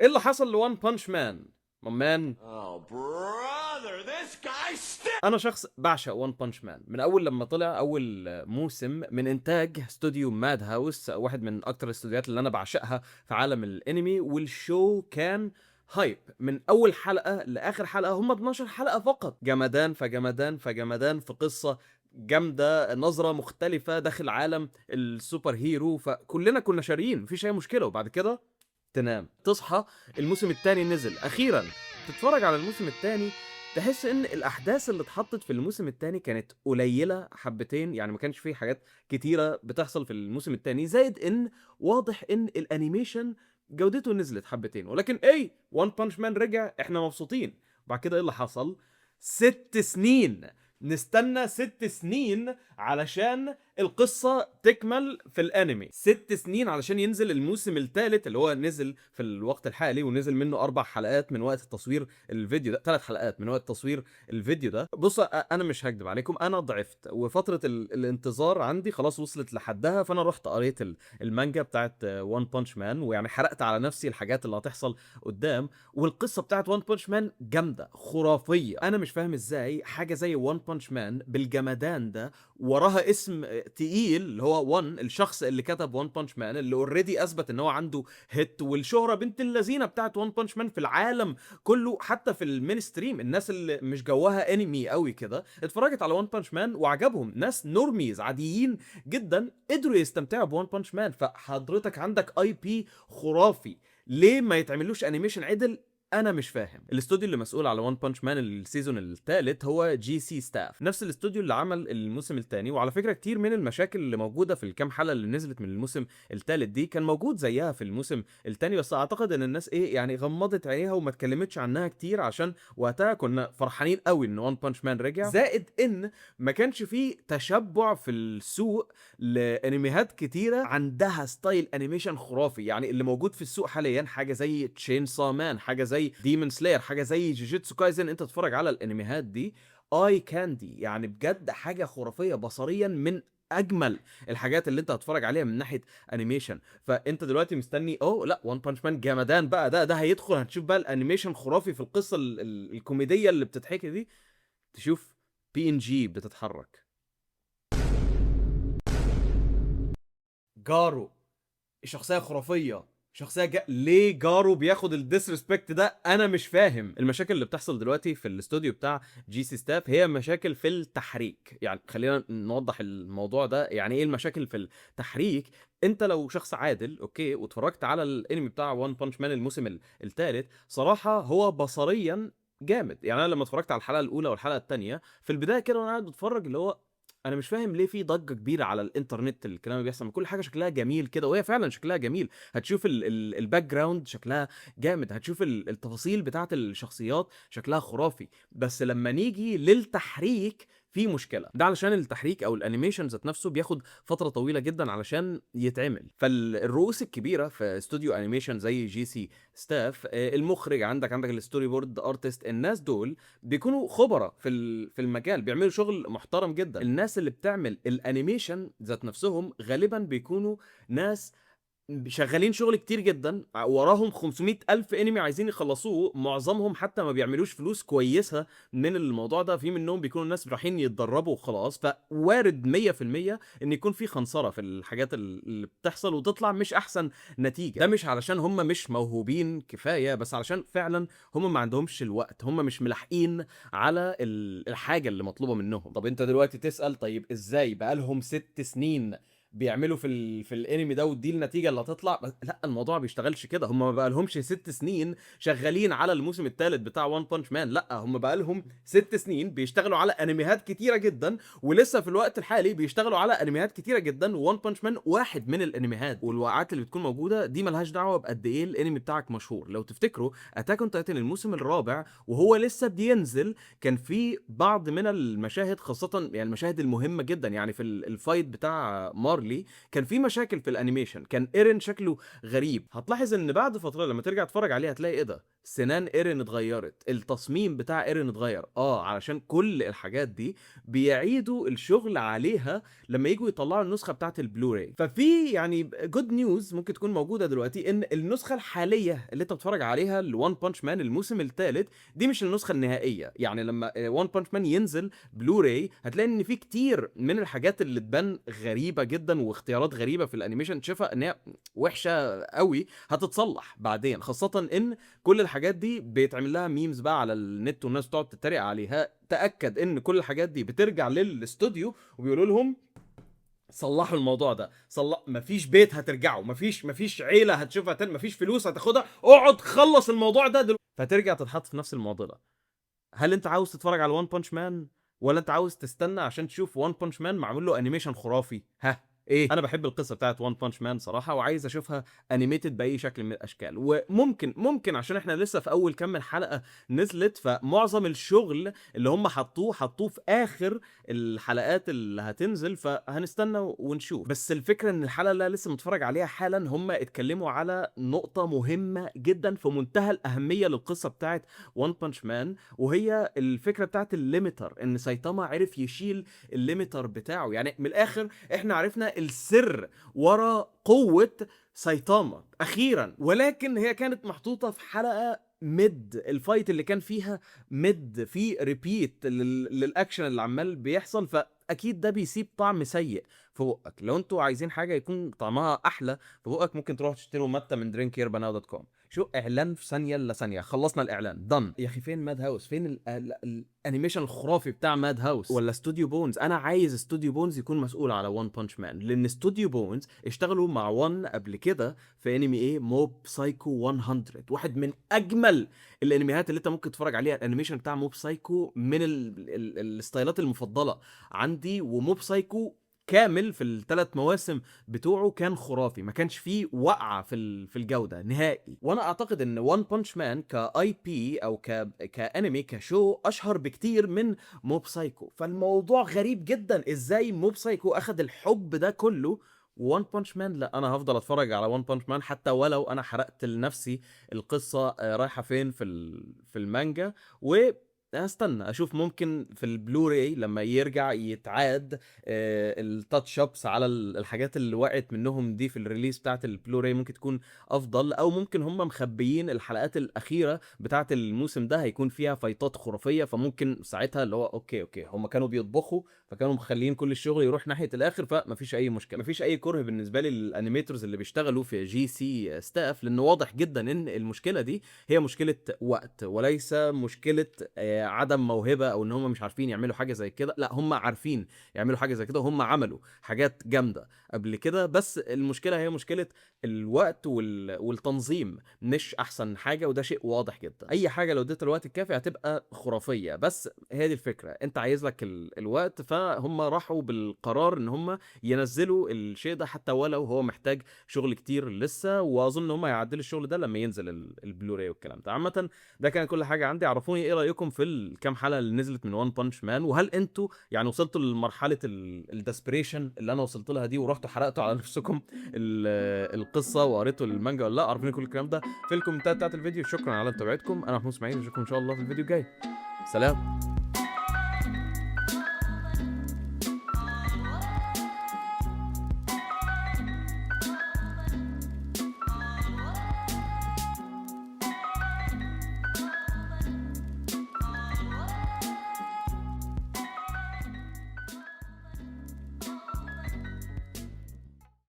ايه اللي حصل لوان بانش مان؟ مان، Oh, brother, this guy stinks! انا شخص بعشق وان بانش مان من اول لما طلع اول موسم من انتاج استوديو ماد هاوس، واحد من اكتر الاستوديوهات اللي انا بعشقها في عالم الانمي. والشو كان هايب من اول حلقة لاخر حلقة، هم 12 حلقة فقط. جمدان فجمدان فجمدان في قصة جامدة، نظرة مختلفة داخل عالم السوبر هيرو، فكلنا كنا شاريين، مفيش اي مشكلة. وبعد كده تنام تصحى، الموسم الثاني نزل اخيرا. تتفرج على الموسم الثاني تحس ان الاحداث اللي اتحطت في الموسم الثاني كانت قليله حبتين، يعني ما كانش فيه حاجات كتيره بتحصل في الموسم الثاني، زائد ان واضح ان الانيميشن جودته نزلت حبتين. ولكن اي وان بانش مان رجع، احنا مبسوطين. بعد كده ايه اللي حصل؟ 6 سنين نستنى، 6 سنين علشان القصة تكمل في الانمي. 6 سنين علشان ينزل الموسم الثالث اللي هو نزل في الوقت الحالي، ونزل منه 4 حلقات من وقت تصوير الفيديو ده، 3 حلقات من وقت تصوير الفيديو ده. بص انا مش هكدب عليكم، انا ضعفت وفترة الانتظار عندي خلاص وصلت لحدها، فانا رحت قريت المانجا بتاعت وان بانش مان، ويعني حرقت على نفسي الحاجات اللي هتحصل قدام. والقصة بتاعت وان بانش مان جامدة خرافية. انا مش فاهم ازاي حاجة زي وان بانش مان بالجمدان ده وراها اسم تقيل اللي هو وان، الشخص اللي كتب وان بانش مان، اللي اوريدي اثبت ان هو عنده هيت والشهرة بنت اللذينه بتاعت وان بانش مان في العالم كله. حتى في المينستريم الناس اللي مش جواها انمي قوي كده اتفرجت على وان بانش مان وعجبهم. ناس نورميز عاديين جدا قدروا يستمتعوا بوان بانش مان. فحضرتك عندك اي بي خرافي، ليه ما يتعملوش انيميشن عدل؟ انا مش فاهم. الاستوديو اللي مسؤول على وان بانش مان السيزون الثالث هو جي سي ستاف، نفس الاستوديو اللي عمل الموسم الثاني. وعلى فكره كتير من المشاكل اللي موجوده في الكام حلقه اللي نزلت من الموسم الثالث دي كان موجود زيها في الموسم الثاني، بس اعتقد ان الناس ايه يعني غمضت عينيها وما اتكلمتش عنها كتير، عشان وقتها كنا فرحانين قوي ان وان بانش مان رجع. زائد ان ما كانش فيه تشبع في السوق لانميات كتيره عندها ستايل انيميشن خرافي. يعني اللي موجود في السوق حاليا حاجه زي تشين سا مان، حاجه زي ديمون سلاير، حاجه زي جوجيتسو كايزن. انت تتفرج على الانميات دي اي كاندي، يعني بجد حاجه خرافيه بصريا، من اجمل الحاجات اللي انت هتتفرج عليها من ناحيه انيميشن. فانت دلوقتي مستني لا وان بانش مان جمدان بقى، ده هيدخل هتشوف بقى الانيميشن خرافي في القصه الكوميديه اللي بتتحكي دي. تشوف بي ان جي بتتحرك، جارو شخصيه خرافيه، ليه جارو بياخد الديسريسبكت ده؟ انا مش فاهم. المشاكل اللي بتحصل دلوقتي في الاستوديو بتاع جي سي ستاف هي مشاكل في التحريك. يعني خلينا نوضح الموضوع ده، يعني ايه المشاكل في التحريك. انت لو شخص عادل اوكي واتفرجت على الانمي بتاع وان بانش مان الموسم الثالث، صراحة هو بصريا جامد. يعني انا لما اتفرجت على الحلقة الاولى والحلقة الثانية في البداية كده وانا قاعد بتفرج، اللي هو انا مش فاهم ليه في ضجه كبيره على الانترنت. الكلام اللي بيحصل كل حاجه شكلها جميل كده، وهي فعلا شكلها جميل. هتشوف الباك جراوند شكلها جامد، هتشوف التفاصيل بتاعت الشخصيات شكلها خرافي. بس لما نيجي للتحريك في مشكله. ده علشان التحريك او الانيميشن ذات نفسه بياخد فتره طويله جدا علشان يتعمل. فالرؤوس الكبيره في استوديو انيميشن زي جي سي ستاف، المخرج عندك الستوري بورد ارتست، الناس دول بيكونوا خبراء في المجال، بيعملوا شغل محترم جدا. الناس اللي بتعمل الانيميشن ذات نفسهم غالبا بيكونوا ناس شغالين شغل كتير جدا، وراهم 500 ألف انمي عايزين يخلصوه. معظمهم حتى ما بيعملوش فلوس كويسة من الموضوع ده، في منهم بيكونوا الناس رايحين يتدربوا وخلاص. فوارد 100% ان يكون في خنصرة في الحاجات اللي بتحصل وتطلع مش احسن نتيجة. ده مش علشان هم مش موهوبين كفاية، بس علشان فعلا هم ما عندهمش الوقت، هم مش ملاحقين على الحاجة اللي مطلوبة منهم. طب انت دلوقتي تسأل طيب ازاي بقالهم 6 سنين بيعملوا في الانمي ده ودي النتيجه اللي هتطلع؟ لا، الموضوع ما بيشتغلش كده. هم ما بقالهمش 6 سنين شغالين على الموسم الثالث بتاع وان بانش مان، لا هم بقالهم 6 سنين بيشتغلوا على انميات كتيره جدا، ولسه في الوقت الحالي بيشتغلوا على انميات كتيره جدا. وان بانش مان واحد من الانميات، والوقعات اللي بتكون موجوده دي ملهاش دعوه بقد ايه الانمي بتاعك مشهور. لو تفتكروا اتاك اون تايتن الموسم الرابع وهو لسه بينزل، كان في بعض من المشاهد، خاصه يعني المشاهد المهمه جدا، يعني في الفايت بتاع مارجو لي كان في مشاكل في الانيميشن، كان ايرين شكله غريب. هتلاحظ ان بعد فتره لما ترجع تتفرج عليه هتلاقي ايه ده، سنان ايرين اتغيرت، التصميم بتاع ايرين اتغير. علشان كل الحاجات دي بيعيدوا الشغل عليها لما يجوا يطلعوا النسخه بتاعه البلوراي. ففي يعني جود نيوز ممكن تكون موجوده دلوقتي، ان النسخه الحاليه اللي انت بتتفرج عليها لوان بانش مان الموسم الثالث دي مش النسخه النهائيه. يعني لما وان بانش مان ينزل بلوراي هتلاقي ان في كتير من الحاجات اللي تبان غريبه جدا واختيارات غريبه في الانيميشن تشوفها ان هي وحشه قوي هتتصلح بعدين، خاصه ان كل الحاجات دي بيتعمل لها ميمز بقى على النت والناس تقعد تتريق عليها. تاكد ان كل الحاجات دي بترجع للاستوديو وبيقولوا لهم صلحوا الموضوع ده، مفيش بيت هترجعه، مفيش عيله هتشوفها تاني، مفيش فلوس هتاخدها، اقعد خلص الموضوع ده دلوقتي. فترجع تتحط في نفس المعضله. هل انت عاوز تتفرج على وان بانش مان، ولا انت عاوز تستنى عشان تشوف وان بانش مان معمول له انيميشن خرافي؟ ايه، انا بحب القصه بتاعت وان بانش مان صراحه، وعايز اشوفها انيميتد باي شكل من الاشكال. وممكن عشان احنا لسه في اول كام حلقه نزلت، فمعظم الشغل اللي هم حطوه في اخر الحلقات اللي هتنزل، فهنستنى ونشوف. بس الفكره ان الحلقه اللي لسه متفرج عليها حالا هم اتكلموا على نقطه مهمه جدا في منتهى الاهميه للقصه بتاعت وان بانش مان، وهي الفكره بتاعت الليميتر، ان سايتاما عرف يشيل الليميتر بتاعه. يعني من الاخر احنا عرفنا السر ورا قوة سايتاما اخيرا، ولكن هي كانت محطوطة في حلقة ميد، الفايت اللي كان فيها ميد في ريبيت للاكشن اللي عمال بيحصل، فاكيد ده بيسيب طعم سيء في بقك. لو انتوا عايزين حاجة يكون طعمها احلى في بقك ممكن تروحوا تشتروا متى من drinkherbanao.com. شو اعلان في ثانيه الا ثانيه، خلصنا الاعلان دن. يا اخي فين ماد هاوس؟ فين الانيميشن الخرافي بتاع ماد هاوس ولا استوديو بونز؟ انا عايز استوديو بونز يكون مسؤول على وان بانش مان، لان استوديو بونز اشتغلوا مع وان قبل كده في انمي ايه، موب سايكو 100، واحد من اجمل الانميات اللي انت ممكن تتفرج عليها. الانيميشن بتاع موب سايكو من الستايلات المفضله عندي، وموب سايكو كامل في الثلاث مواسم بتوعه كان خرافي، ما كانش فيه وقعه في الجوده نهائي. وانا اعتقد ان وان بانش مان كاي بي او كانمي كشو اشهر بكتير من موب سايكو. فالموضوع غريب جدا، ازاي موب سايكو اخذ الحب ده كله وان بانش مان لا. انا هفضل اتفرج على وان بانش مان حتى ولو انا حرقت لنفسي القصه رايحه فين في المانجا. و استنى اشوف ممكن في البلوراي لما يرجع يتعاد التاتش ابس على الحاجات اللي وقعت منهم دي في الريليز بتاعت البلوراي، ممكن تكون افضل. او ممكن هم مخبيين الحلقات الاخيره بتاعت الموسم ده هيكون فيها فايتات خرافيه، فممكن ساعتها اللي هو اوكي هم كانوا بيطبخوا فكانوا مخلين كل الشغل يروح ناحيه الاخر، فمفيش اي مشكله، مفيش اي كره بالنسبه لي للانيميتورز اللي بيشتغلوا في جي سي ستاف، لانه واضح جدا ان المشكله دي هي مشكله وقت وليس مشكله عدم موهبه او ان هم مش عارفين يعملوا حاجه زي كده. لا، هم عارفين يعملوا حاجه زي كده وهم عملوا حاجات جامده قبل كده، بس المشكله هي مشكله الوقت والتنظيم مش احسن حاجه، وده شيء واضح جدا. اي حاجه لو اديت الوقت الكافي هتبقى خرافيه، بس هي دي الفكره، انت عايز لك الوقت، فهم راحوا بالقرار ان هم ينزلوا الشيء ده حتى ولو هو محتاج شغل كتير لسه، واظن ان هم هيعدلوا الشغل ده لما ينزل البلوراي والكلام ده. عامه ده كان كل حاجه عندي. عرفوني ايه رايكم في الكام حلقه اللي نزلت من وان بانش مان، وهل انتوا يعني وصلتوا لمرحله الدسبريشن اللي انا وصلت لها دي ورحتوا حرقتوا على نفسكم القصه وقريتوا المانجا ولا لا؟ عرفوني كل الكلام ده في الكومنتات بتاعت الفيديو. شكرا على متابعتكم، انا محمود اسماعيل، اشوفكم ان شاء الله في الفيديو الجاي. سلام.